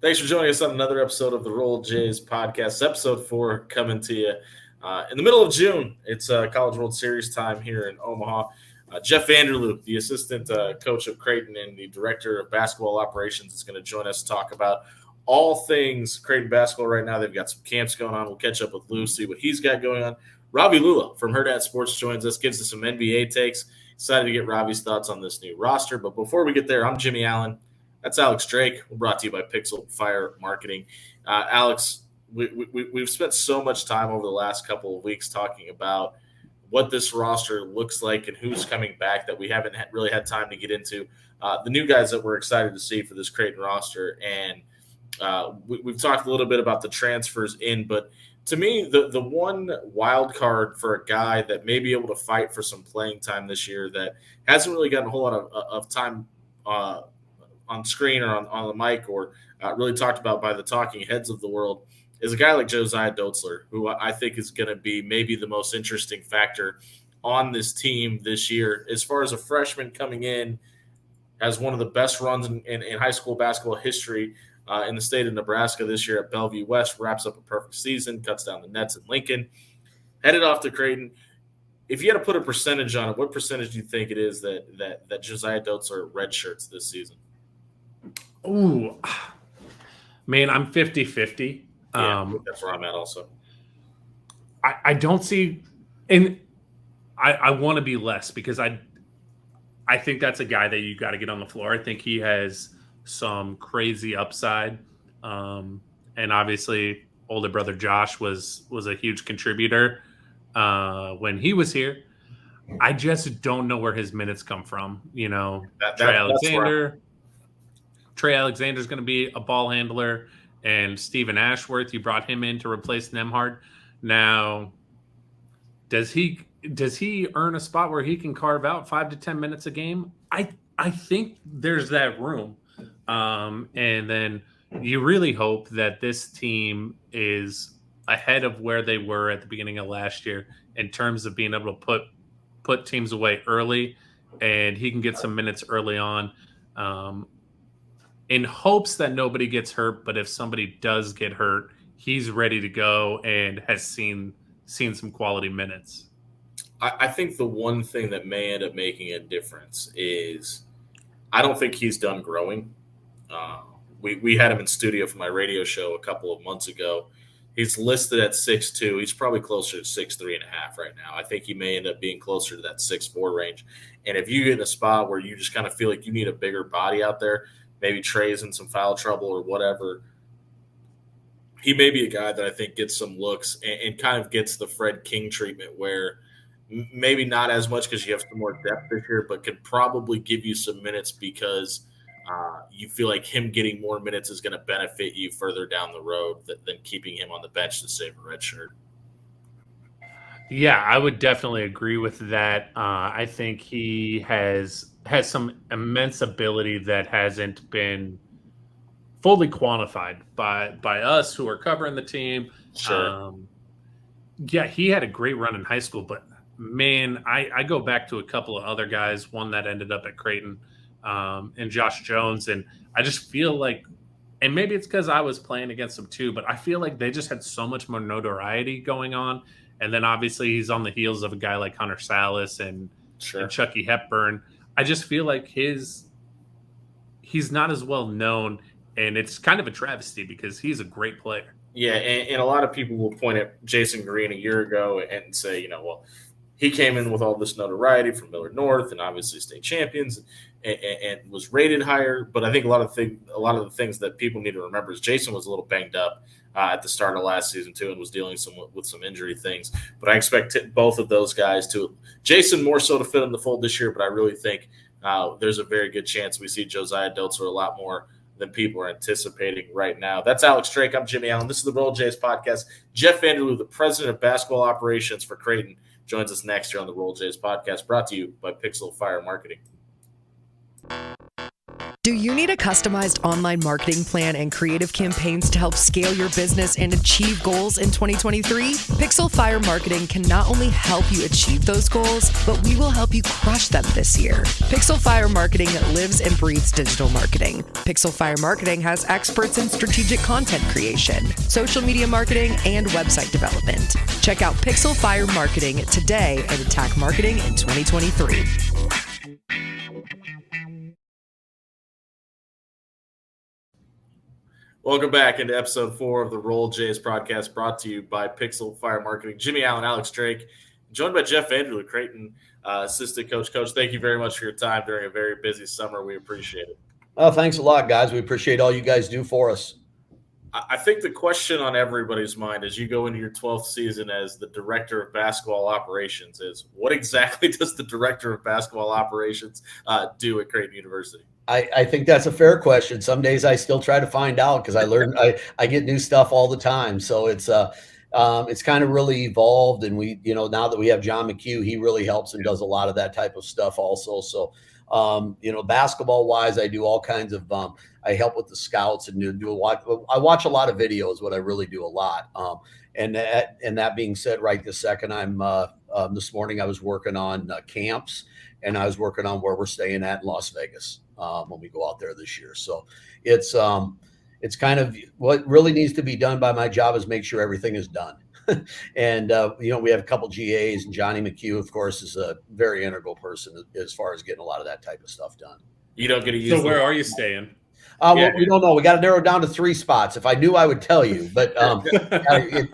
Thanks for joining us on another episode of the Roll Jays podcast, episode 4, coming to you in the middle of June. It's College World Series time here in Omaha. Jeff Vanderloo, the assistant coach of Creighton and the director of basketball operations, is going to join us to talk about all things Creighton basketball right now. They've got some camps going on. We'll catch up with Lou, see what he's got going on. Ravi Lula from Her Dad Sports joins us, gives us some NBA takes. Excited to get Ravi's thoughts on this new roster. But before we get there, I'm Jimmy Allen. That's Alex Drake. We're brought to you by Pixel Fire Marketing. Alex, we've spent so much time over the last couple of weeks talking about what this roster looks like and who's coming back that we haven't really had time to get into. The new guys that we're excited to see for this Creighton roster. And we've talked a little bit about the transfers in, but to me, the one wild card for a guy that may be able to fight for some playing time this year that hasn't really gotten a whole lot of time on screen or on the mic or really talked about by the talking heads of the world is a guy like Josiah Dotzler, who I think is going to be maybe the most interesting factor on this team this year. As far as a freshman coming in, has one of the best runs in high school basketball history in the state of Nebraska this year at Bellevue West, wraps up a perfect season, cuts down the nets in Lincoln, headed off to Creighton. If you had to put a percentage on it, what percentage do you think it is that Josiah Dotzler redshirts this season? Ooh, man, I'm 50-50. Yeah, that's where I'm at also. I don't see, and I want to be less because I think that's a guy that you got to get on the floor. I think he has some crazy upside. And obviously older brother Josh was a huge contributor when he was here. I just don't know where his minutes come from. You know, Trey Alexander's going to be a ball handler, and Stephen Ashworth, you brought him in to replace Nemhard. Now, does he earn a spot where he can carve out 5 to 10 minutes a game? I think there's that room. And then you really hope that this team is ahead of where they were at the beginning of last year in terms of being able to put teams away early, and he can get some minutes early on. In hopes that nobody gets hurt, but if somebody does get hurt, he's ready to go and has seen some quality minutes. I think the one thing that may end up making a difference is I don't think he's done growing. We had him in studio for my radio show a couple of months ago. He's listed at 6'2". He's probably closer to 6'3.5" right now. I think he may end up being closer to that 6'4" range. And if you get in a spot where you just kind of feel like you need a bigger body out there, maybe Trey's in some foul trouble or whatever, he may be a guy that I think gets some looks and kind of gets the Fred King treatment where maybe not as much because you have some more depth this year, but could probably give you some minutes because you feel like him getting more minutes is going to benefit you further down the road than keeping him on the bench to save a red shirt. Yeah, I would definitely agree with that. I think he has some immense ability that hasn't been fully quantified by us who are covering the team. Sure. Yeah, he had a great run in high school, but man, I go back to a couple of other guys, one that ended up at Creighton, and Josh Jones, and I just feel like, and maybe it's because I was playing against them too, but I feel like they just had so much more notoriety going on. And then obviously he's on the heels of a guy like Hunter Salas and Chucky Hepburn. I just feel like he's not as well known, and it's kind of a travesty because he's a great player. Yeah, and a lot of people will point at Jason Green a year ago and say, well, he came in with all this notoriety from Millard North and obviously state champions and was rated higher. But I think a lot of the things that people need to remember is Jason was a little banged up at the start of last season too and was dealing with some injury things. But I expect both of those guys to – Jason more so to fit in the fold this year, but I really think there's a very good chance we see Josiah Dotzler a lot more than people are anticipating right now. That's Alex Drake. I'm Jimmy Allen. This is the Roll Jays podcast. Jeff Vanderloo, the president of basketball operations for Creighton, joins us next year on the Roll Jays podcast, brought to you by Pixel Fire Marketing. Do you need a customized online marketing plan and creative campaigns to help scale your business and achieve goals in 2023? Pixel Fire Marketing can not only help you achieve those goals, but we will help you crush them this year. Pixel Fire Marketing lives and breathes digital marketing. Pixel Fire Marketing has experts in strategic content creation, social media marketing, and website development. Check out Pixel Fire Marketing today and attack marketing in 2023. Welcome back into episode 4 of the Roll Jays podcast, brought to you by Pixel Fire Marketing. Jimmy Allen, Alex Drake, joined by Jeff Vanderloo, Creighton assistant coach. Coach, thank you very much for your time during a very busy summer. We appreciate it. Oh, thanks a lot, guys. We appreciate all you guys do for us. I think the question on everybody's mind as you go into your 12th season as the director of basketball operations is, what exactly does the director of basketball operations do at Creighton University? I think that's a fair question. Some days I still try to find out because I learn I get new stuff all the time. So it's kind of really evolved, and we, now that we have John McHugh, he really helps and does a lot of that type of stuff also. So basketball wise, I do all kinds of I help with the scouts and I watch a lot of videos, what I really do a lot. And that being said, right this second, I'm this morning I was working on camps, and I was working on where we're staying at in Las Vegas when we go out there this year. So it's kind of what really needs to be done by my job is make sure everything is done. And, we have a couple GAs, and Johnny McHugh, of course, is a very integral person as far as getting a lot of that type of stuff done. You don't get to use So where are you staying? Well, we don't know. We got to narrow down to 3 spots. If I knew, I would tell you. But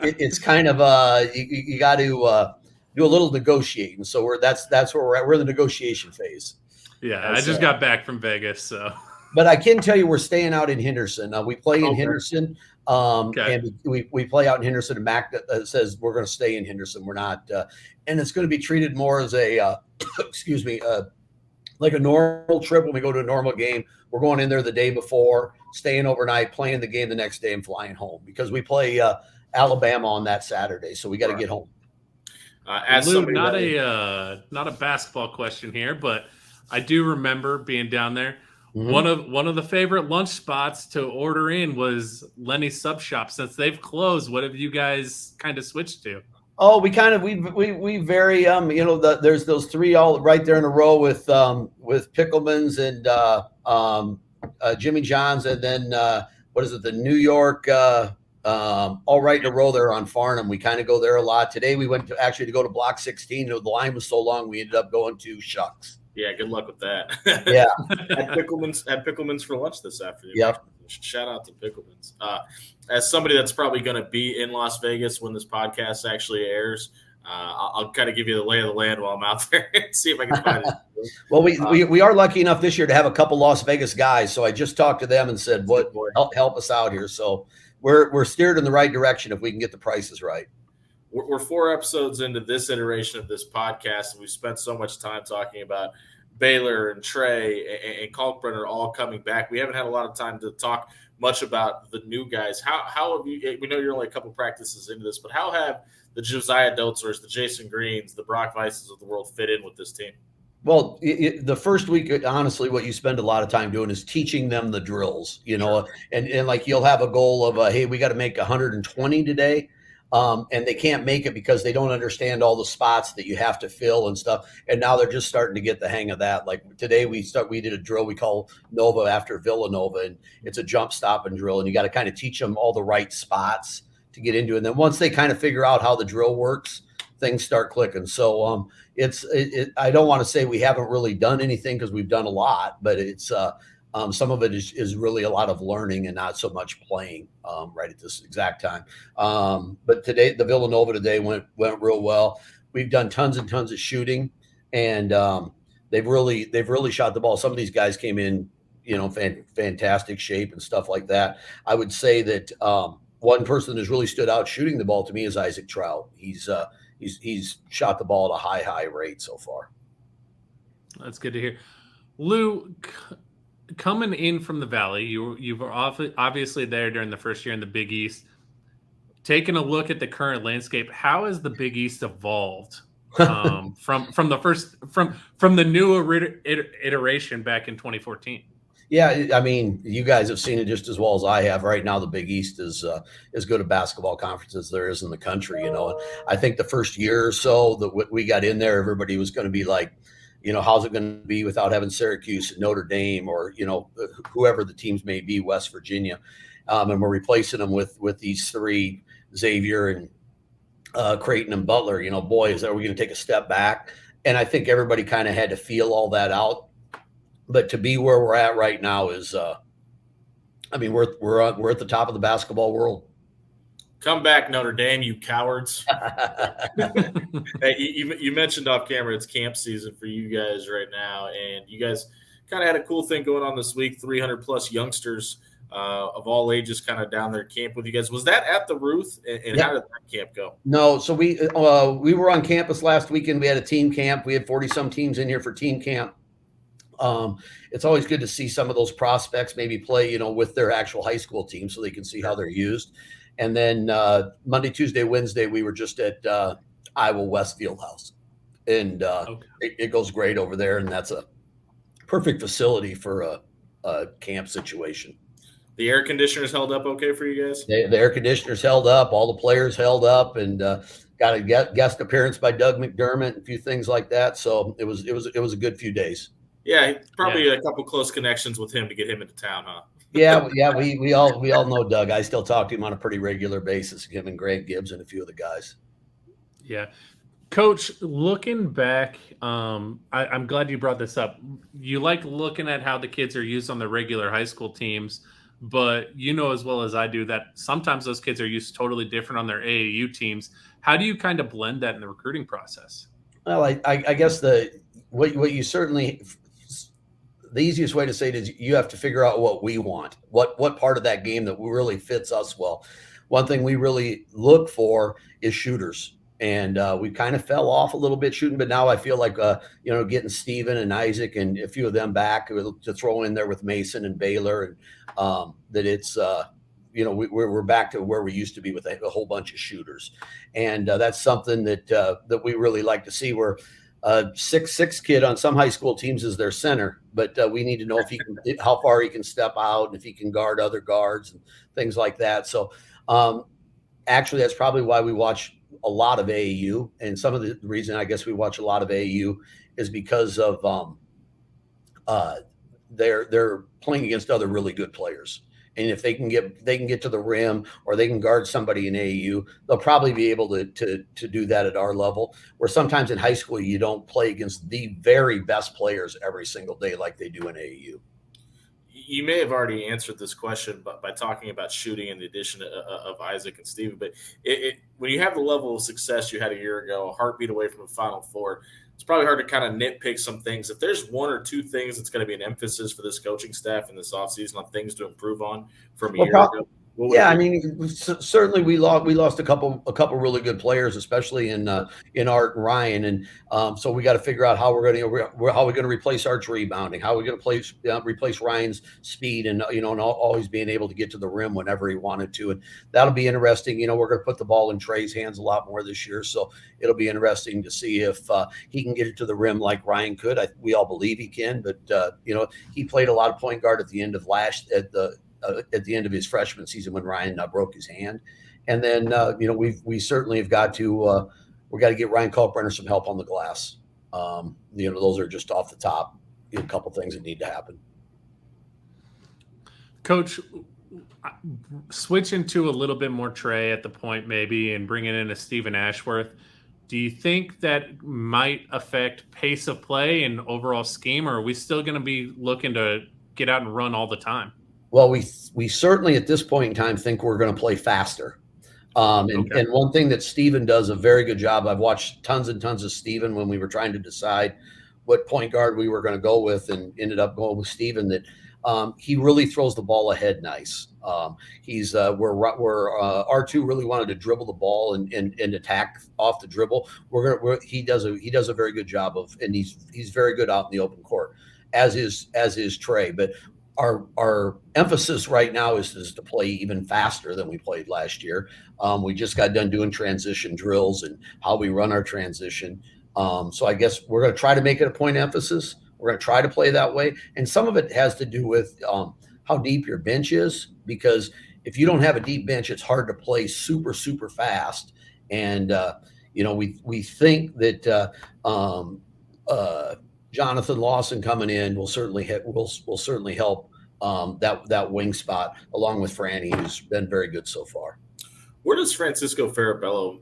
it's kind of you got to do a little negotiating. So that's where we're at. We're in the negotiation phase. Yeah, I just got back from Vegas, so. But I can tell you, we're staying out in Henderson. We play in Henderson, and we play out in Henderson. And Mac says we're going to stay in Henderson. We're not, and it's going to be treated more as a, excuse me, like a normal trip. When we go to a normal game, we're going in there the day before, staying overnight, playing the game the next day, and flying home because we play Alabama on that Saturday. So we got to get home. Lou, not a basketball question here, but I do remember being down there. Mm-hmm. One of the favorite lunch spots to order in was Lenny's Sub Shop. Since they've closed, what have you guys kind of switched to? Oh, we vary. There's those 3 all right there in a row with Pickleman's and Jimmy John's, and then what is it? The New York. All right in a row there on Farnham. We kind of go there a lot. Today we went to go to Block 16. The line was so long we ended up going to Shucks. Yeah, good luck with that. Yeah. Had Pickleman's for lunch this afternoon. Yep. Shout out to Pickleman's. As somebody that's probably going to be in Las Vegas when this podcast actually airs, I'll kind of give you the lay of the land while I'm out there and see if I can find it. Well, we are lucky enough this year to have a couple Las Vegas guys, so I just talked to them and said, "What help us out here?" So we're steered in the right direction if we can get the prices right. We're 4 episodes into this iteration of this podcast, and we've spent so much time talking about Baylor and Trey and Kalkbrenner all coming back. We haven't had a lot of time to talk much about the new guys. How have you? We know you're only a couple practices into this, but how have the Josiah Dotzers, the Jason Greens, the Brock Weisses of the world fit in with this team? Well, the first week, honestly, what you spend a lot of time doing is teaching them the drills, and like you'll have a goal of, hey, we got to make 120 today. And they can't make it because they don't understand all the spots that you have to fill and stuff. And now they're just starting to get the hang of that. Like today we did a drill we call Nova after Villanova, and it's a jump, stop, and drill. And you got to kind of teach them all the right spots to get into it. And then once they kind of figure out how the drill works, things start clicking. So I don't want to say we haven't really done anything because we've done a lot, but it's some of it is really a lot of learning and not so much playing right at this exact time. But today, the Villanova today went real well. We've done tons and tons of shooting, and they've really shot the ball. Some of these guys came in, fantastic shape and stuff like that. I would say that one person that's really stood out shooting the ball to me is Isaac Trout. He's shot the ball at a high rate so far. That's good to hear. Lou, coming in from the Valley, you were obviously there during the first year in the Big East. Taking a look at the current landscape, how has the Big East evolved from the new iteration back in 2014? Yeah, I mean, you guys have seen it just as well as I have. Right now, the Big East is as good a basketball conference as there is in the country. I think the first year or so that we got in there, everybody was going to be like, how's it going to be without having Syracuse and Notre Dame or whoever the teams may be, West Virginia, and we're replacing them with these three, Xavier and Creighton and Butler. Boy, are we going to take a step back? And I think everybody kind of had to feel all that out. But to be where we're at right now is, we're at the top of the basketball world. Come back, Notre Dame, you cowards. Hey, you mentioned off camera it's camp season for you guys right now, and you guys kind of had a cool thing going on this week. 300-plus youngsters of all ages kind of down there camp with you guys. Was that at the Ruth, and how did that camp go? No, so we were on campus last weekend. We had a team camp. We had 40-some teams in here for team camp. It's always good to see some of those prospects maybe play, with their actual high school team so they can see how they're used. And then Monday, Tuesday, Wednesday, we were just at Iowa West Fieldhouse. And it goes great over there, and that's a perfect facility for a camp situation. The air conditioners held up okay for you guys? The air conditioners held up. All the players held up, and got a guest appearance by Doug McDermott and a few things like that. So it was a good few days. Yeah, probably a couple close connections with him to get him into town, huh? Yeah. We all know Doug. I still talk to him on a pretty regular basis. Him and Grant Gibbs and a few of the guys. Yeah, Coach. Looking back, I'm glad you brought this up. You like looking at how the kids are used on the regular high school teams, but as well as I do that sometimes those kids are used totally different on their AAU teams. How do you kind of blend that in the recruiting process? Well, I guess what you certainly. The easiest way to say it is you have to figure out what we want, what part of that game that really fits us well. One thing we really look for is shooters, and we kind of fell off a little bit shooting, but now I feel like getting Steven and Isaac and a few of them back to throw in there with Mason and Baylor, and that it's we're back to where we used to be with a whole bunch of shooters, and that's something that we really like to see. Where 6'6" kid on some high school teams is their center, but we need to know how far he can step out and if he can guard other guards and things like that. So actually, that's probably why we watch a lot of AAU, and some of the reason I guess we watch a lot of AAU is because of they're playing against other really good players. And if they can get to the rim or they can guard somebody in AAU, they'll probably be able to do that at our level. Where sometimes in high school you don't play against the very best players every single day like they do in AAU. You may have already answered this question, but by talking about shooting and the addition of Isaac and Steven. But when you have the level of success you had a year ago, a heartbeat away from the Final Four, it's probably hard to kind of nitpick some things. If there's one or two things that's going to be an emphasis for this coaching staff in this offseason on things to improve on from a year ago. Certainly we lost a couple really good players, especially in Art and Ryan, and so we got to figure out how we're going to replace Art's rebounding, how we're going to replace Ryan's speed, and and always being able to get to the rim whenever he wanted to, and that'll be interesting. We're going to put the ball in Trey's hands a lot more this year, so it'll be interesting to see if he can get it to the rim like Ryan could. We all believe he can, but he played a lot of point guard at the end of at the end of his freshman season when Ryan broke his hand. And then, we certainly have got to get Ryan Kalkbrenner some help on the glass. Those are just off the top, a couple things that need to happen. Coach, switching to a little bit more Trey at the point maybe and bringing in a Stephen Ashworth, do you think that might affect pace of play and overall scheme, or are we still going to be looking to get out and run all the time? Well, we certainly at this point in time think we're going to play faster. And one thing that Steven does a very good job, I've watched tons and tons of Steven when we were trying to decide what point guard we were going to go with, and ended up going with Steven, that he really throws the ball ahead nice. He's where R2 really wanted to dribble the ball and attack off the dribble. He does a very good job of, and he's very good out in the open court, as is Trey. But our emphasis right now is to play even faster than we played last year. We just got done doing transition drills and how we run our transition. So I guess we're going to try to make it a point emphasis. We're going to try to play that way. And some of it has to do with how deep your bench is, because if you don't have a deep bench, it's hard to play super, super fast. And, we think that Jonathan Lawson coming in will certainly will certainly help that wing spot, along with Franny, who's been very good so far. Where does Francisco Farabello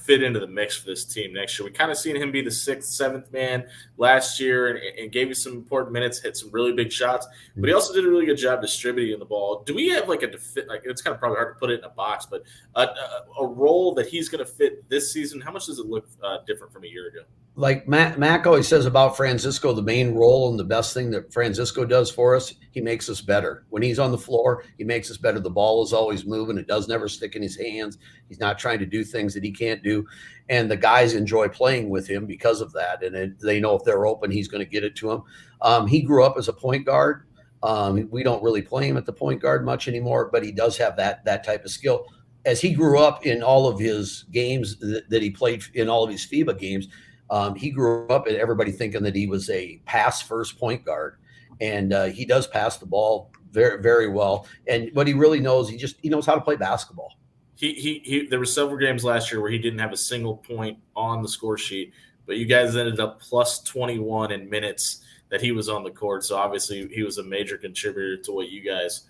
fit into the mix for this team next year? We kind of seen him be the 6th, 7th man last year and gave you some important minutes, hit some really big shots, but he also did a really good job distributing the ball. Do we have it's kind of probably hard to put it in a box, but a role that he's going to fit this season? How much does it look different from a year ago? Like Mac always says about Francisco, the main role and the best thing that Francisco does for us, he makes us better. When he's on the floor, he makes us better. The ball is always moving. It does never stick in his hands. He's not trying to do things that he can't do. And the guys enjoy playing with him because of that. And they know if they're open, he's going to get it to them. He grew up as a point guard. We don't really play him at the point guard much anymore, but he does have that type of skill. As he grew up in all of his games that he played in all of his FIBA games, he grew up and everybody thinking that he was a pass first point guard, and he does pass the ball very, very well. And what he really knows, he knows how to play basketball. There were several games last year where he didn't have a single point on the score sheet, but you guys ended up plus 21 in minutes that he was on the court. So obviously he was a major contributor to what you guys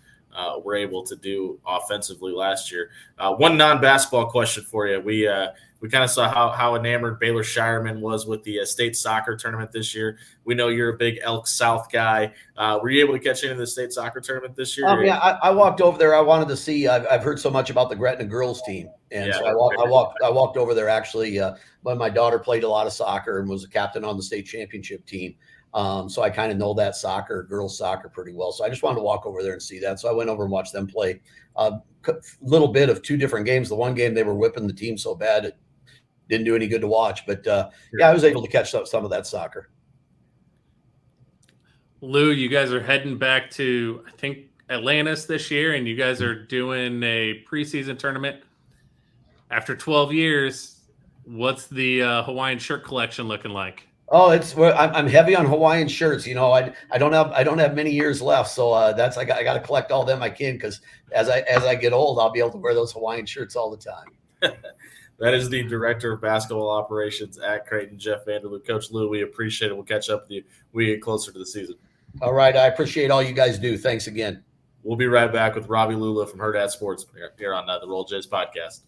were able to do offensively last year. One non-basketball question for you. We kind of saw how enamored Baylor Shireman was with the state soccer tournament this year. We know you're a big Elk South guy. Were you able to catch into the state soccer tournament this year? Yeah, I walked over there. I wanted to see. I've heard so much about the Gretna girls team, and so I walked over there actually when my daughter played a lot of soccer and was a captain on the state championship team. So I kind of know that girls soccer pretty well. So I just wanted to walk over there and see that. So I went over and watched them play a little bit of 2 different games. The one game they were whipping the team so bad it didn't do any good to watch. But I was able to catch some of that soccer. Lou, you guys are heading back to, I think, Atlantis this year, and you guys are doing a preseason tournament. After 12 years, what's the Hawaiian shirt collection looking like? Oh, I'm heavy on Hawaiian shirts. I don't have many years left, so I got to collect all them I can, because as I get old, I'll be able to wear those Hawaiian shirts all the time. That is the director of basketball operations at Creighton, Jeff Vanderloo. Coach Lou, we appreciate it. We'll catch up with you when we get closer to the season. All right, I appreciate all you guys do. Thanks again. We'll be right back with Ravi Lula from Herd at Sports here on the Roll Jays podcast.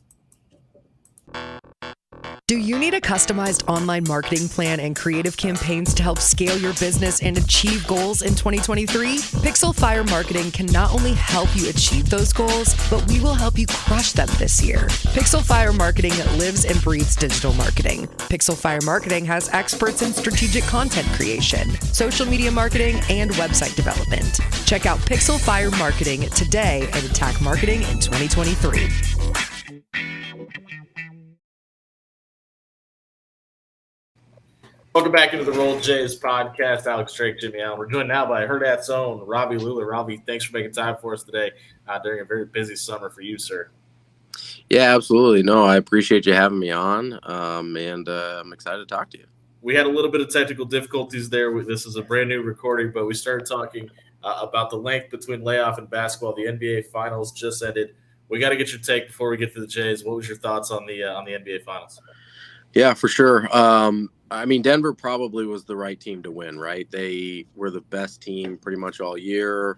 Do you need a customized online marketing plan and creative campaigns to help scale your business and achieve goals in 2023? Pixel Fire Marketing can not only help you achieve those goals, but we will help you crush them this year. Pixel Fire Marketing lives and breathes digital marketing. Pixel Fire Marketing has experts in strategic content creation, social media marketing, and website development. Check out Pixel Fire Marketing today and attack marketing in 2023. Welcome back into the Roll Jays podcast. Alex Drake, Jimmy Allen. We're joined now by Hurrdat's own Ravi Lula. Ravi, thanks for making time for us today during a very busy summer for you, sir. Yeah, absolutely. No, I appreciate you having me on, and I'm excited to talk to you. We had a little bit of technical difficulties there. This is a brand new recording, but we started talking about the length between layoff and basketball. The NBA Finals just ended. We got to get your take before we get to the Jays. What was your thoughts on the NBA Finals? Yeah, for sure. Denver probably was the right team to win, right? They were the best team pretty much all year.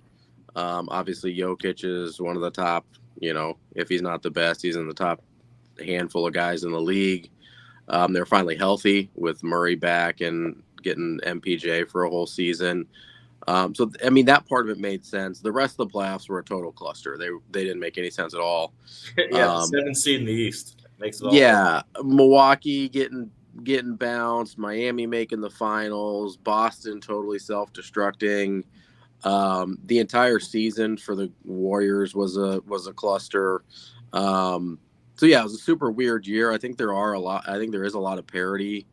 Obviously, Jokic is one of the top, if he's not the best, he's in the top handful of guys in the league. They're finally healthy with Murray back and getting MPJ for a whole season. That part of it made sense. The rest of the playoffs were a total cluster. They didn't make any sense at all. Yeah, 7th seed in the East makes it all. Yeah, Milwaukee getting bounced, Miami making the finals, Boston totally self-destructing. The entire season for the Warriors was a cluster. It was a super weird year. I think there is a lot of parity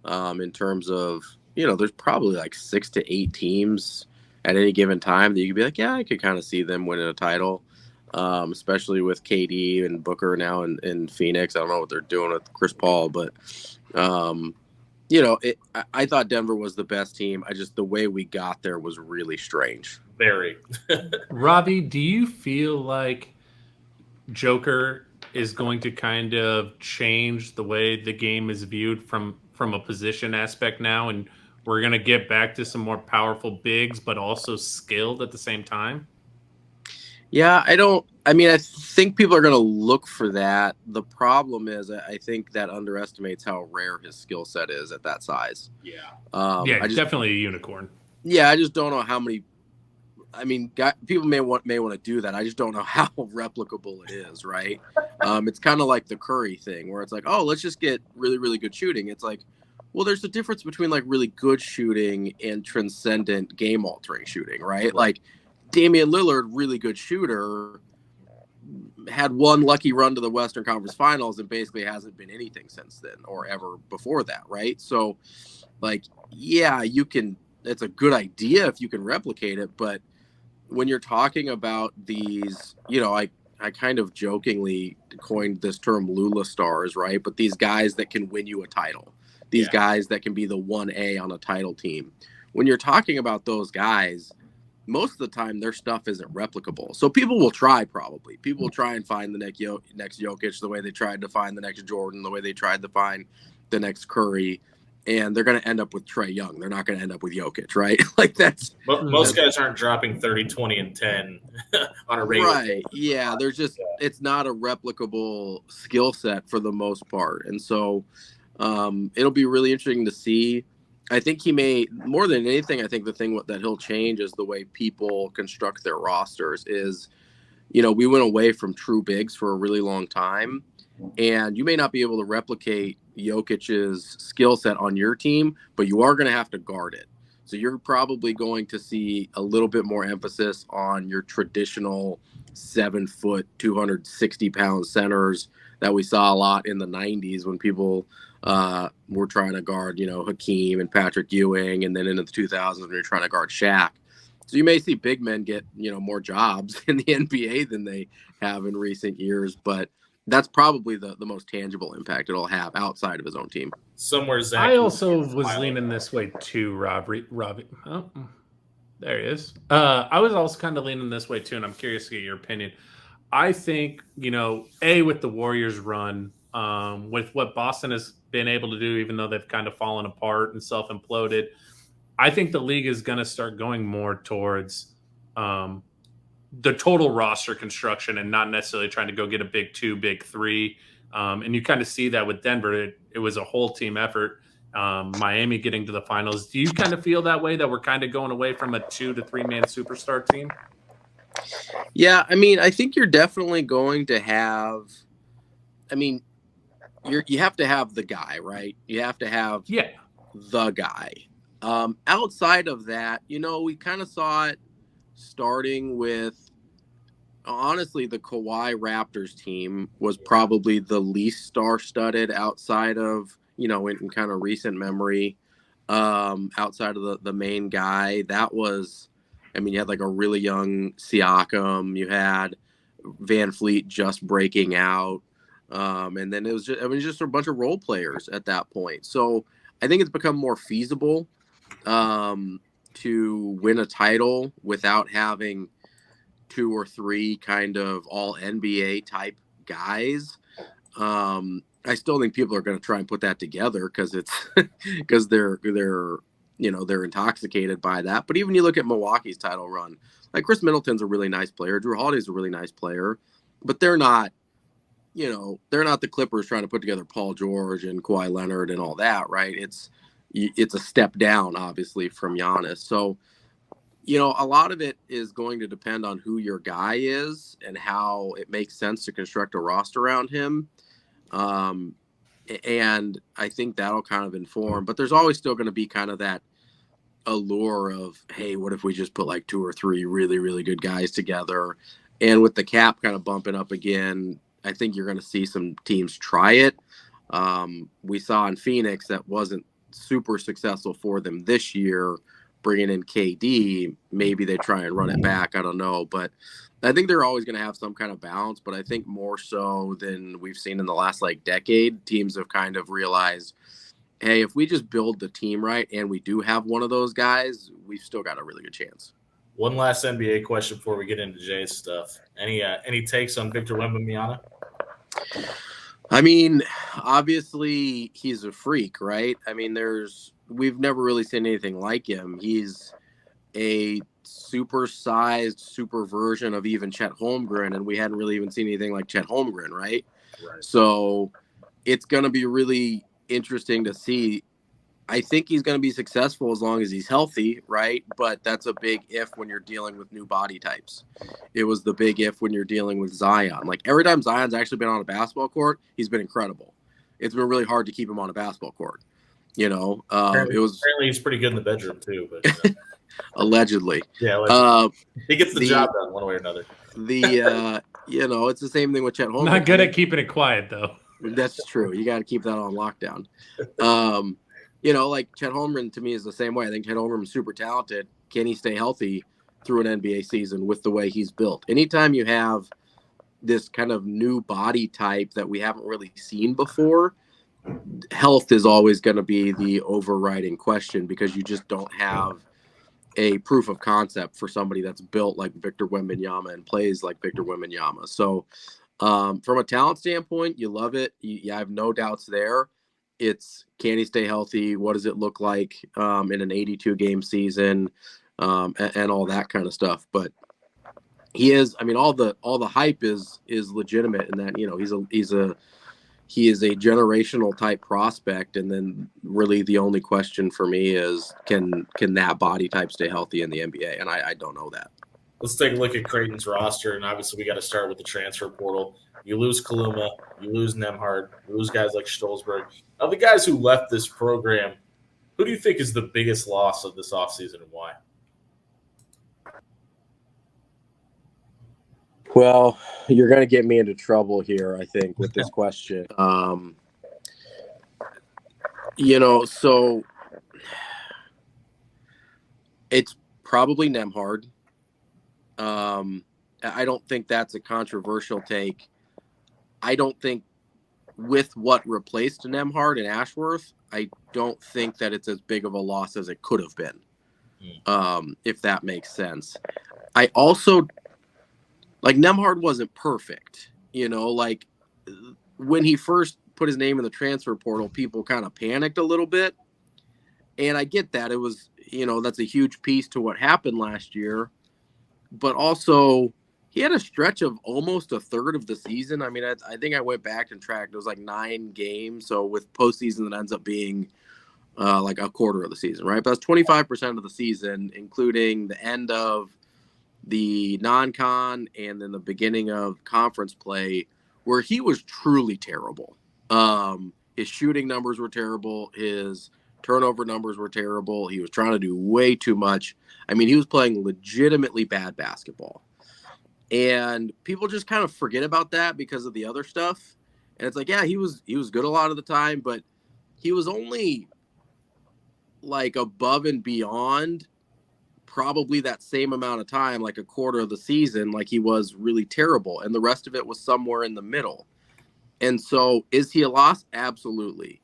in terms of, there's probably like 6 to 8 teams at any given time that you could be like, yeah, I could kind of see them winning a title. Especially with KD and Booker now in Phoenix. I don't know what they're doing with Chris Paul, but I thought Denver was the best team. The way we got there was really strange. Very. Ravi, do you feel like Joker is going to kind of change the way the game is viewed from a position aspect now, and we're going to get back to some more powerful bigs, but also skilled at the same time? Yeah, I think people are going to look for that. The problem is, I think that underestimates how rare his skill set is at that size. Yeah. Definitely a unicorn. Yeah, I just don't know how many. People may want to do that. I just don't know how replicable it is, right? It's kind of like the Curry thing, where it's like, oh, let's just get really, really good shooting. It's like, well, there's a difference between like really good shooting and transcendent game-altering shooting, right? Like Damian Lillard, really good shooter, had one lucky run to the Western Conference Finals and basically hasn't been anything since then or ever before that, right? So, like, yeah, you can. It's a good idea if you can replicate it, but when you're talking about these, I kind of jokingly coined this term Lula stars, right? But these guys that can win you a title, these guys that can be the 1A on a title team. When you're talking about those guys, most of the time their stuff isn't replicable. So people will try, probably. People will try and find the next Jokic the way they tried to find the next Jordan, the way they tried to find the next Curry. And they're going to end up with Trae Young. They're not going to end up with Jokic, right? Like that's most guys aren't dropping 30, 20, and 10 on a regular. Right. Yeah. It's not a replicable skill set for the most part. And so it'll be really interesting to see. I think he may, more than anything, I think the thing that he'll change is the way people construct their rosters is, we went away from true bigs for a really long time. And you may not be able to replicate Jokic's skill set on your team, but you are going to have to guard it. So you're probably going to see a little bit more emphasis on your traditional 7 foot, 260-pound centers that we saw a lot in the 90s when people were trying to guard, Hakeem and Patrick Ewing, and then into the 2000s when you're trying to guard Shaq. So you may see big men get, more jobs in the NBA than they have in recent years, but that's probably the most tangible impact it'll have outside of his own team. Somewhere, Zach. I also was leaning this way too, Robbie. Oh, there he is. I was also kind of leaning this way too, and I'm curious to get your opinion. I think, with the Warriors run, with what Boston has been able to do, even though they've kind of fallen apart and self-imploded, I think the league is going to start going more towards the total roster construction and not necessarily trying to go get a big 2, big 3. And you kind of see that with Denver. It was a whole team effort. Miami getting to the finals. Do you kind of feel that way, that we're kind of going away from a 2 to 3 man superstar team? Yeah. I think you're definitely going to have, you have to have the guy, right? You have to have the guy. Outside of that, we kind of saw it starting with, honestly, the Kawhi Raptors team was probably the least star-studded outside of, in kind of recent memory, outside of the main guy. That was, you had like a really young Siakam, you had Van Fleet just breaking out, and then it was just a bunch of role players at that point. So I think it's become more feasible to win a title without having 2 or 3 kind of all NBA type guys. I still think people are going to try and put that together because they're intoxicated by that. But even you look at Milwaukee's title run, like Chris Middleton's a really nice player, Drew Holiday's a really nice player, but they're not the Clippers trying to put together Paul George and Kawhi Leonard and all that, right? It's a step down, obviously, from Giannis. So, a lot of it is going to depend on who your guy is and how it makes sense to construct a roster around him. And I think that'll kind of inform. But there's always still going to be kind of that allure of, hey, what if we just put like 2 or 3 really, really good guys together? And with the cap kind of bumping up again, I think you're going to see some teams try it. We saw in Phoenix that wasn't super successful for them this year, bringing in KD. Maybe they try and run it back. I don't know. But I think they're always going to have some kind of balance. But I think more so than we've seen in the last decade, teams have kind of realized, hey, if we just build the team right and we do have one of those guys, we've still got a really good chance. One last NBA question before we get into Jay's stuff. Any takes on Victor Wembanyama? I mean, obviously he's a freak, right? I mean, we've never really seen anything like him. He's a super-sized super version of even Chet Holmgren, and we hadn't really even seen anything like Chet Holmgren, right? So it's going to be really interesting to see. I think he's going to be successful as long as he's healthy, right? But that's a big if when you're dealing with new body types. It was the big if when you're dealing with Zion. Like every time Zion's actually been on a basketball court, he's been incredible. It's been really hard to keep him on a basketball court. It was apparently he's pretty good in the bedroom too, but allegedly. Yeah, allegedly. He gets the job done one way or another. It's the same thing with Chet Holmgren. Not good at keeping it quiet though. That's true. You got to keep that on lockdown. Like Chet Holmgren to me is the same way. I think Chet Holmgren is super talented. Can he stay healthy through an NBA season with the way he's built? Anytime you have this kind of new body type that we haven't really seen before, health is always going to be the overriding question because you just don't have a proof of concept for somebody that's built like Victor Wembanyama and plays like Victor Wembanyama. So from a talent standpoint, you love it. You have no doubts there. It's can he stay healthy? What does it look like in an 82-game season and all that kind of stuff. But he is, I mean, all the hype is legitimate in that, he is a generational type prospect. And then really the only question for me is can that body type stay healthy in the NBA? And I don't know that. Let's take a look at Creighton's roster, and obviously we got to start with the transfer portal. You lose Kaluma, you lose Nembhard, you lose guys like Stolzberg. Of the guys who left this program, who do you think is the biggest loss of this offseason and why? Well, you're going to get me into trouble here, I think, with this question. So it's probably Nembhard. I don't think that's a controversial take. I don't think with what replaced Nembhard and Ashworth, I don't think that it's as big of a loss as it could have been, if that makes sense. I also, like, Nembhard wasn't perfect. Like when he first put his name in the transfer portal, people kind of panicked a little bit. And I get that. It was, that's a huge piece to what happened last year. But also, he had a stretch of almost a third of the season. I mean, I think I went back and tracked. It was like 9 games. So with postseason, that ends up being like a quarter of the season, right? But that's 25% of the season, including the end of the non-con and then the beginning of conference play, where he was truly terrible. His shooting numbers were terrible. His turnover numbers were terrible. He was trying to do way too much. I mean, he was playing legitimately bad basketball. And people just kind of forget about that because of the other stuff. And it's like, yeah, he was good a lot of the time, but he was only like above and beyond probably that same amount of time, like a quarter of the season, like he was really terrible. And the rest of it was somewhere in the middle. And so is he a loss? Absolutely.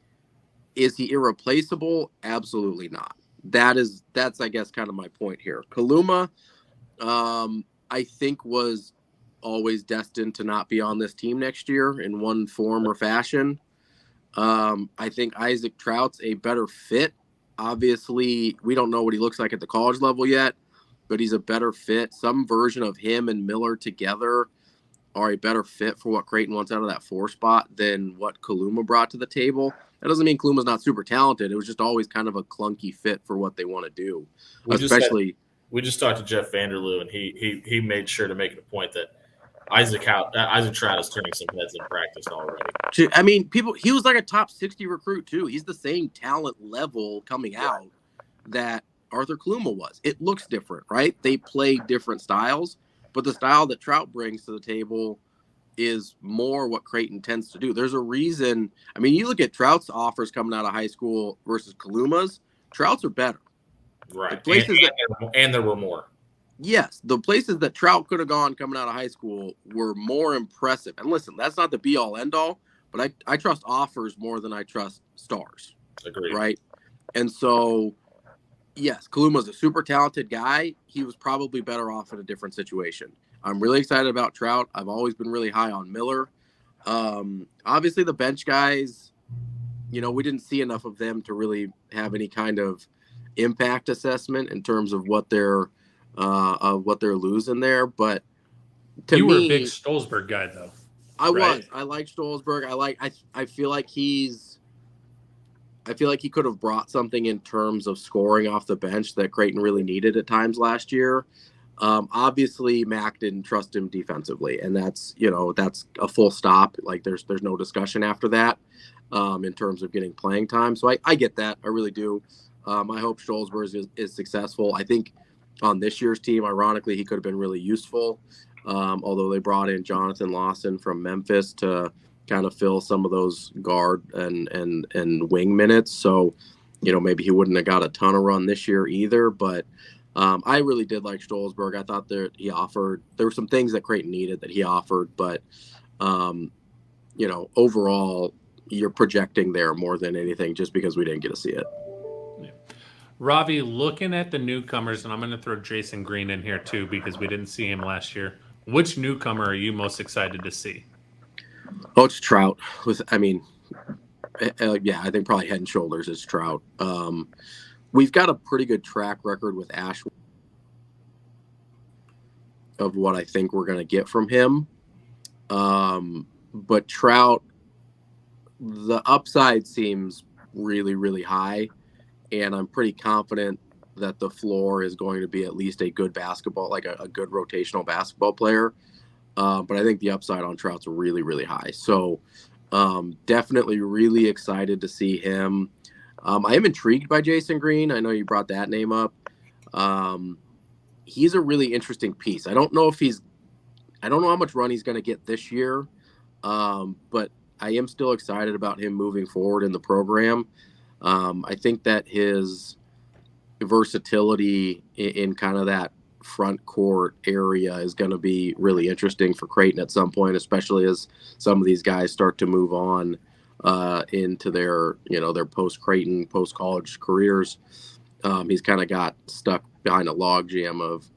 Is he irreplaceable? Absolutely not. That's I guess kind of my point here. Kaluma, I think was always destined to not be on this team next year in one form or fashion. I think Isaac Trout's a better fit. Obviously, we don't know what he looks like at the college level yet, but he's a better fit. Some version of him and Miller together are a better fit for what Creighton wants out of that 4 spot than what Kaluma brought to the table. That doesn't mean Kaluma's not super talented. It was just always kind of a clunky fit for what they want to do. We just talked to Jeff Vanderloo, and he made sure to make it a point that Isaac Trout is turning some heads in practice already. I mean, he was like a top 60 recruit too. He's the same talent level coming out that Arthur Kaluma was. It looks different, right? They play different styles, but the style that Trout brings to the table is more what Creighton tends to do. There's a reason. I mean, you look at Trout's offers coming out of high school versus Kaluma's. Trout's are better. Right. And there were more. Yes. The places that Trout could have gone coming out of high school were more impressive. And listen, that's not the be-all, end-all, but I trust offers more than I trust stars, Agreed. Right. And so, yes, Kaluma's a super talented guy. He was probably better off in a different situation. I'm really excited about Trout. I've always been really high on Miller. Obviously, the bench guys, we didn't see enough of them to really have any kind of impact assessment in terms of what they're losing there. But you were a big Stolzberg guy, though. I was. I like Stolzberg. I feel like he could have brought something in terms of scoring off the bench that Creighton really needed at times last year. Obviously, Mac didn't trust him defensively, and that's a full stop. Like there's no discussion after that in terms of getting playing time. So I get that. I really do. I hope Stolzberg is successful. I think on this year's team, ironically, he could have been really useful. Although they brought in Jonathan Lawson from Memphis to kind of fill some of those guard and wing minutes. So, maybe he wouldn't have got a ton of run this year either. But I really did like Stolzberg. I thought there were some things that Creighton needed that he offered. But, overall, you're projecting there more than anything just because we didn't get to see it. Yeah. Ravi, looking at the newcomers, and I'm going to throw Jason Green in here too because we didn't see him last year. Which newcomer are you most excited to see? Oh, it's Trout. I think probably head and shoulders is Trout. We've got a pretty good track record with Ash of what I think we're going to get from him. But Trout, the upside seems really, really high, and I'm pretty confident that the floor is going to be at least a good basketball, like a good rotational basketball player. But I think the upside on Trout's really, really high. So definitely really excited to see him. I am intrigued by Jason Green. I know you brought that name up. He's a really interesting piece. I don't know how much run he's going to get this year. But I am still excited about him moving forward in the program. I think that his versatility in kind of that front court area is going to be really interesting for Creighton at some point, especially as some of these guys start to move on into their post-Creighton, post-college careers. He's kind of got stuck behind a logjam of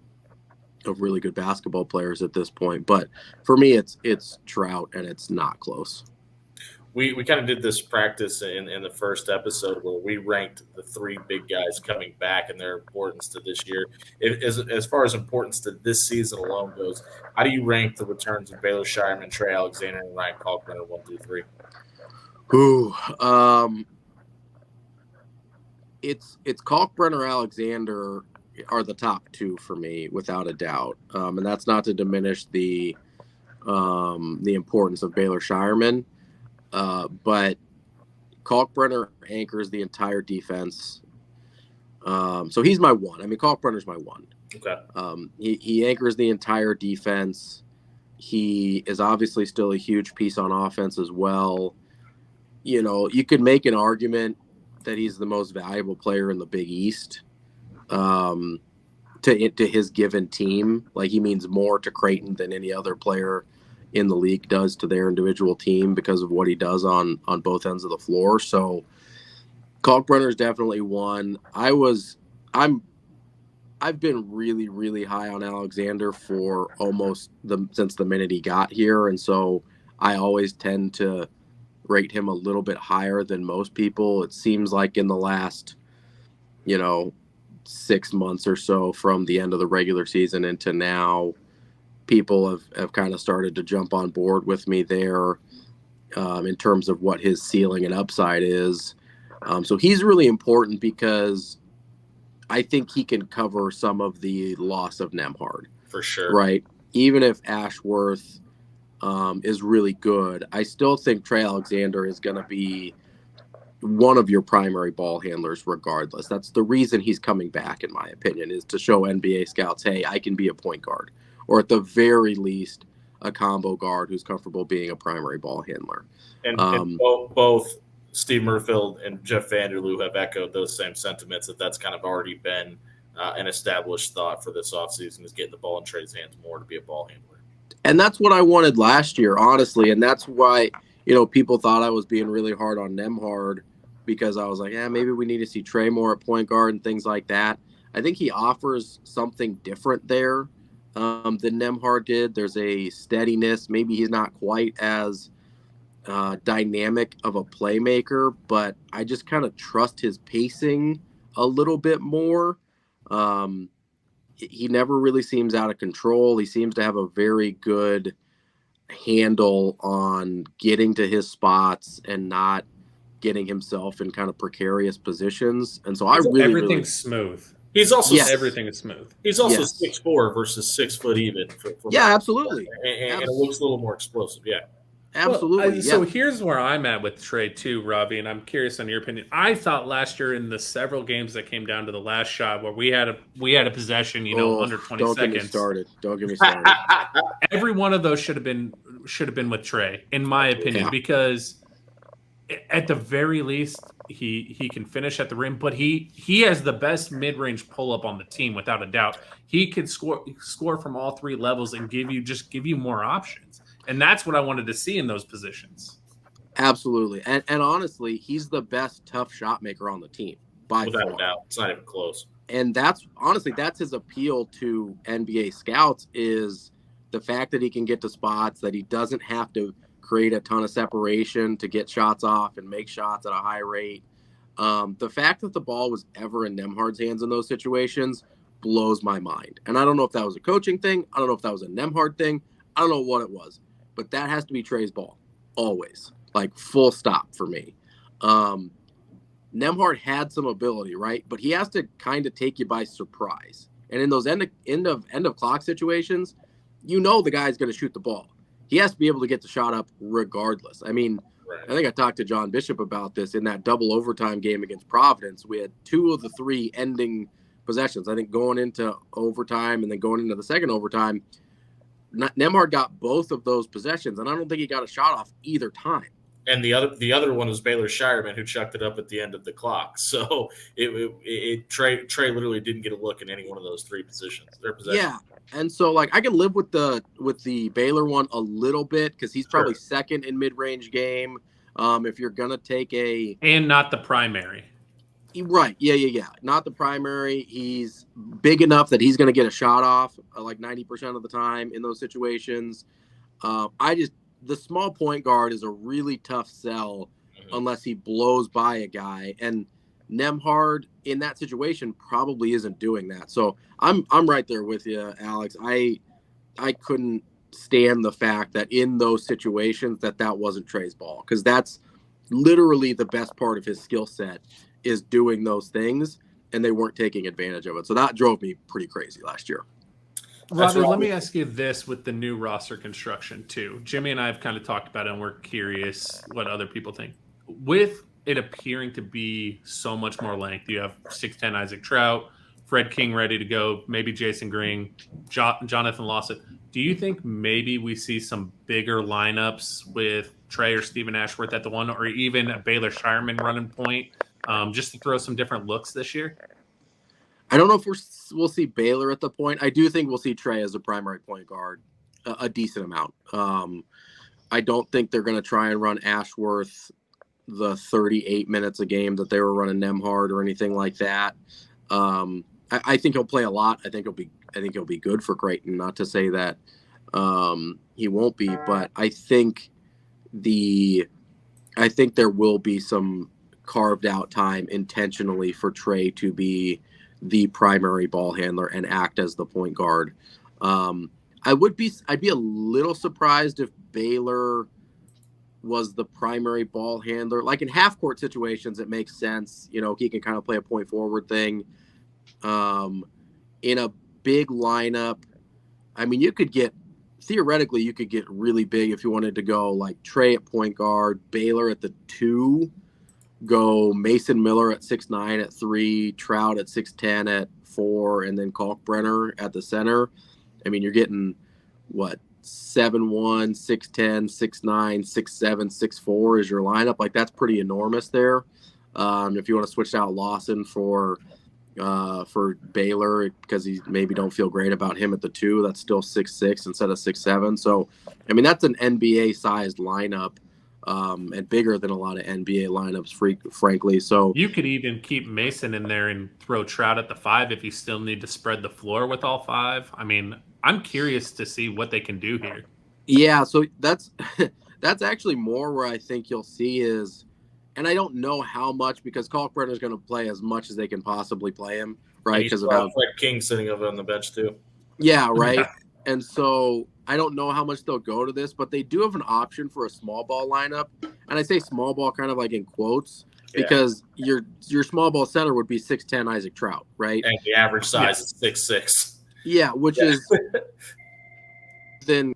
really good basketball players at this point. But for me, it's Trout, and it's not close. We kind of did this practice in the first episode where we ranked the three big guys coming back and their importance to this year. As far as importance to this season alone goes, how do you rank the returns of Baylor Shireman, Trey Alexander, and Ryan Kalkbrenner 1 through 3? It's Kalkbrenner, Alexander are the top two for me without a doubt, and that's not to diminish the importance of Baylor Shireman. But Kalkbrenner anchors the entire defense. So he's my one. I mean, Kalkbrenner's my one. Okay. He anchors the entire defense. He is obviously still a huge piece on offense as well. You could make an argument that he's the most valuable player in the Big East to his given team. Like, he means more to Creighton than any other player in the league does to their individual team because of what he does on both ends of the floor. So Kalkbrenner is definitely one. I've been really, really high on Alexander for since the minute he got here. And so I always tend to rate him a little bit higher than most people. It seems like in the last, 6 months or so from the end of the regular season into now, people have kind of started to jump on board with me there in terms of what his ceiling and upside is. So he's really important because I think he can cover some of the loss of Nembhard. For sure. Right. Even if Ashworth is really good, I still think Trey Alexander is going to be one of your primary ball handlers regardless. That's the reason he's coming back, in my opinion, is to show NBA scouts, hey, I can be a point guard. Or at the very least, a combo guard who's comfortable being a primary ball handler. And both Steve Murfield and Jeff Vanderloo have echoed those same sentiments, that's kind of already been an established thought for this offseason, is getting the ball in Trey's hands more to be a ball handler. And that's what I wanted last year, honestly. And that's why, people thought I was being really hard on Nembhard because I was like, yeah, maybe we need to see Trey more at point guard and things like that. I think he offers something different there than Nembhard did. There's a steadiness. Maybe he's not quite as dynamic of a playmaker, but I just kind of trust his pacing a little bit more. He never really seems out of control. He seems to have a very good handle on getting to his spots and not getting himself in kind of precarious positions. And so everything's smooth. He's also everything is smooth. He's also 6'4" versus 6 foot even. Absolutely. And it looks a little more explosive. Yeah. Absolutely. Well, so here's where I'm at with Trey too, Ravi, and I'm curious on your opinion. I thought last year in the several games that came down to the last shot where we had a possession, under 20 don't seconds. Don't get me started. Every one of those should have been with Trey, in my opinion, because at the very least he can finish at the rim, but he has the best mid-range pull-up on the team without a doubt. He could score from all three levels and give you more options. And that's what I wanted to see in those positions. Absolutely. And honestly, he's the best tough shot maker on the team. Without a doubt. It's not even close. And that's his appeal to NBA scouts, is the fact that he can get to spots, that he doesn't have to create a ton of separation to get shots off and make shots at a high rate. The fact that the ball was ever in Nembhard's hands in those situations blows my mind. And I don't know if that was a coaching thing. I don't know if that was a Nembhard thing. I don't know what it was. But that has to be Trey's ball, always, like full stop for me. Nembhard had some ability, right? But he has to kind of take you by surprise. And in those end of clock situations, the guy's going to shoot the ball. He has to be able to get the shot up regardless. I mean, I think I talked to John Bishop about this in that double overtime game against Providence. We had 2 of the 3 ending possessions. I think going into overtime and then going into the second overtime, Nembhard got both of those possessions, and I don't think he got a shot off either time. And the other one was Baylor Shireman, who chucked it up at the end of the clock. So Trey literally didn't get a look in any one of those 3 positions. Yeah, and so I can live with the Baylor one a little bit, because he's probably second in mid-range game. If you're gonna take and not the primary. Right. Yeah. Not the primary. He's big enough that he's going to get a shot off like 90% of the time in those situations. The small point guard is a really tough sell unless he blows by a guy. And Nembhard in that situation probably isn't doing that. So I'm right there with you, Alex. I couldn't stand the fact that in those situations that wasn't Trey's ball, because that's literally the best part of his skill set, is doing those things, and they weren't taking advantage of it. So that drove me pretty crazy last year. Robbie, let me ask you this with the new roster construction too. Jimmy and I have kind of talked about it, and we're curious what other people think. With it appearing to be so much more length, you have 6'10" Isaac Trout, Fred King ready to go, maybe Jason Green, Jonathan Lawson. Do you think maybe we see some bigger lineups with Trey or Stephen Ashworth at the 1, or even a Baylor Shireman running point? Just to throw some different looks this year? I don't know if we'll see Baylor at the point. I do think we'll see Trey as a primary point guard a decent amount. I don't think they're going to try and run Ashworth the 38 minutes a game that they were running Nembhard or anything like that. I think he'll play a lot. I think he'll be good for Creighton. Not to say that he won't be, but I think there will be some carved out time intentionally for Trey to be the primary ball handler and act as the point guard. I'd be a little surprised if Baylor was the primary ball handler. Like in half court situations, it makes sense. He can kind of play a point forward thing. In a big lineup, I mean, theoretically you could get really big if you wanted to go like Trey at point guard, Baylor at the 2, go Mason Miller at 6'9" at 3, Trout at 6'10" at 4, and then Kalkbrenner at the center. I mean, you're getting 7'1", 6'10", 6'9", 6'7", 6'4" is your lineup. Like, that's pretty enormous there. If you want to switch out Lawson for Baylor, because he maybe don't feel great about him at the 2, that's still 6'6" instead of 6'7". So, I mean, that's an NBA-sized lineup and bigger than a lot of NBA lineups, frankly. So you could even keep Mason in there and throw Trout at the 5 if you still need to spread the floor with all 5. I mean, I'm curious to see what they can do here. Yeah, so that's actually more where I think you'll see is, and I don't know how much because Kalkbrenner is going to play as much as they can possibly play him, right? Because of how Fred King sitting over on the bench too. Yeah, right. And so I don't know how much they'll go to this, but they do have an option for a small ball lineup, and I say small ball kind of like in quotes because your small ball center would be 6'10" Isaac Trout, right? And the average size is 6'6". Yeah, which is then.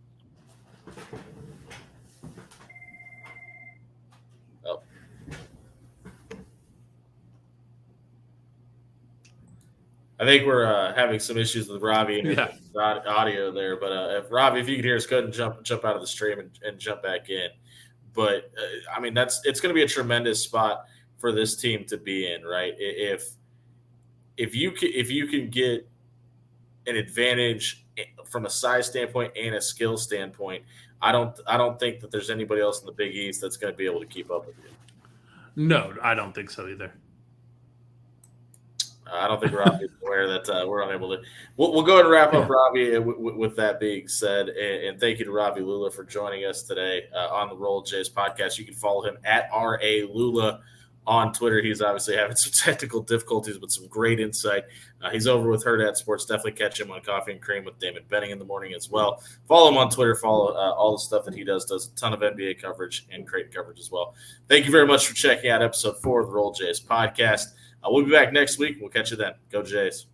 I think we're having some issues with Ravi and his audio there. But if Ravi, if you could hear us, go ahead and jump out of the stream and jump back in. But I mean, it's going to be a tremendous spot for this team to be in, right? If you can get an advantage from a size standpoint and a skill standpoint, I don't think that there's anybody else in the Big East that's going to be able to keep up with you. No, I don't think so either. I don't think Ravi is aware that we're unable to. We'll go ahead and wrap up, Ravi, with that being said. And thank you to Ravi Lula for joining us today on the Roll Jays podcast. You can follow him at R.A. Lula on Twitter. He's obviously having some technical difficulties, but some great insight. He's over with Herd at Sports. Definitely catch him on Coffee and Cream with Damon Benning in the morning as well. Follow him on Twitter. Follow all the stuff that he does. Does a ton of NBA coverage and Creighton coverage as well. Thank you very much for checking out episode 4 of the Roll Jays podcast. We'll be back next week. We'll catch you then. Go Jays.